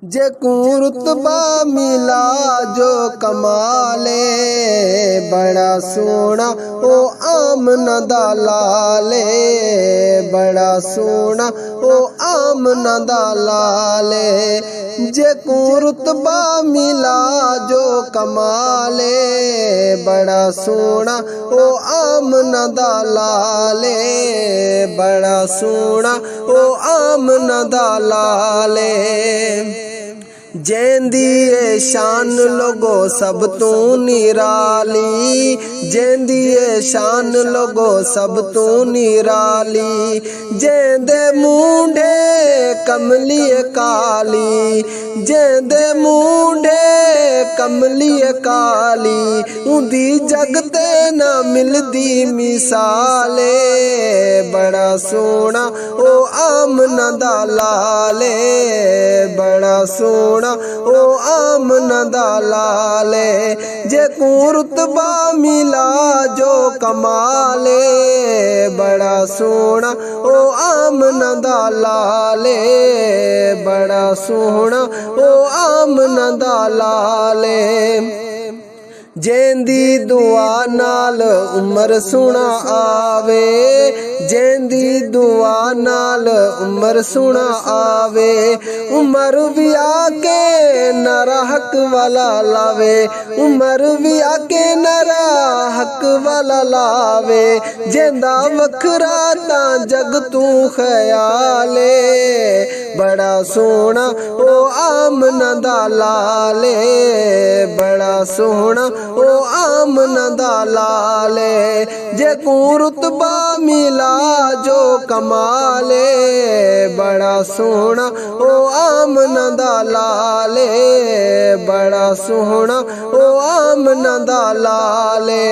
जे को रुतबा मिला जो कमाले, बड़ा सोना ओ आमना दा लाले, बड़ा सोना ओ आमना दा लाले। जे को रुतबा मिला जो कमाले, बड़ा सोना ओ आमना दा लाले, बड़ा सोना ओ आमना दा लाले। जेंदी ए शान लोगो सब तू निराली, जेंदी ए शान लोगो सब तू निराली। जेंदे मुंडे कमली काली, जेंदे मुंडे कमली काली। उंदी जगते ना मिलदी मिसाले, बड़ा सोना ओ आमना दा लाले, बड़ा सोना ओ आमना दा लाले। जे को रुतबा मिला जो कमाले, बड़ा सोना ओ आमना दा लाले, बड़ा सोना ओ आमना दा लाले। जेंदी दुआ नाल उमर सुना आवे, जेंदी दुआ नाल उमर सुना आवे। उमर भी आके नरा हक वाला लावे, उमर भी आके नरा हक वाला लावे। जेंदा वखरा ता जग तू ख्याले, बड़ा सोना ओ आमना दा लाले, बड़ा सोना ओ आमना दा लाले। जे को रुतबा मिला जो कमाले, बड़ा सोना ओ आमना दा लाले, बड़ा सोना ओ आमना दा लाले।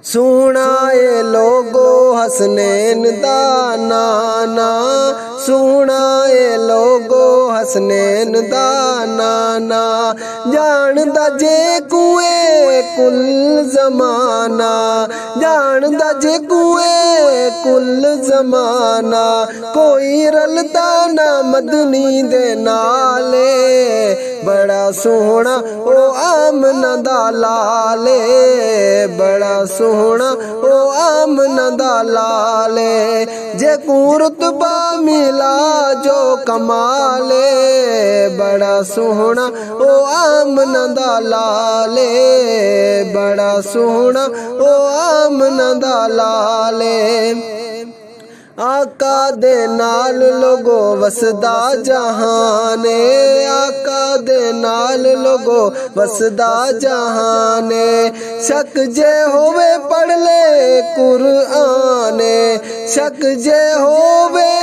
सोना ए लोगो हसनैन दा नाना, सोना ए लोगो हसनैन दा नाना। जानदा जे कुए कुल जमाना, जानदा जे कुए कुल जमाना। कोई रलदा ना मदनी दे नाले, बड़ा सोना ओ आमना दा लाले, बड़ा सोना ओ आमना दा लाले। जे को रुतबा मिला जो कमाले, बड़ा सोना ओ आमना दा लाले, बड़ा सोना ओ आमना दा लाले। आका दे नाल लोगो वसदा जहाने, आका दे नाल लोगो वसदा जहाने। शक जे होवे पढ़ ले कुराने, शक जे होवे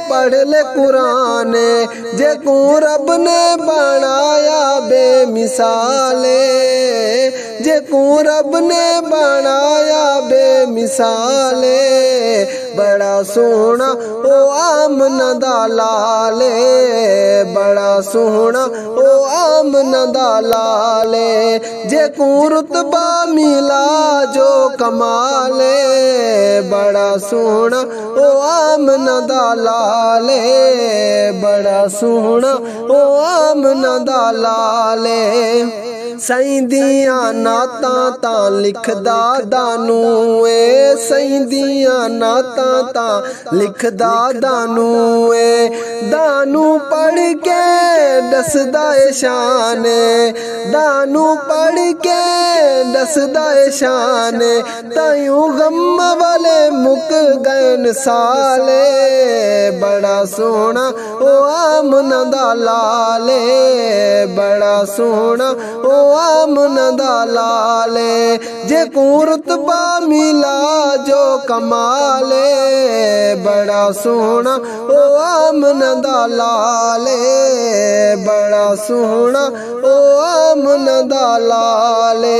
पढ़ ले कुराने। जे को रब ने बनाया बेमिसाले, जे को रब ने बनाया बेमिसाले। बड़ा सोना ओ आमना दा लाले, बड़ा सोना ओ आमना दा लाले। जे को रुतबा मिला जो कमाले, बड़ा सोना ओ आमना दा लाले, बड़ा सोना ओ आमना दा लाले। सईंदियां नातां तां लिखदा दानू ए, सईंदियां नातां तां लिखदा दानू ए। दानू पढ़ के दसदा ए शान, दानू पढ़ के दसदा ए शान। तायूं गम वाले मुक गए साले, बड़ा सोना ओ आमना दा लाले, बड़ा सोना ओ आमना दा लाले। जे को रुतबा मिला जो कमाले, बड़ा सोना ओ आमना दा लाले, बड़ा सोना ओ आमना दा लाले।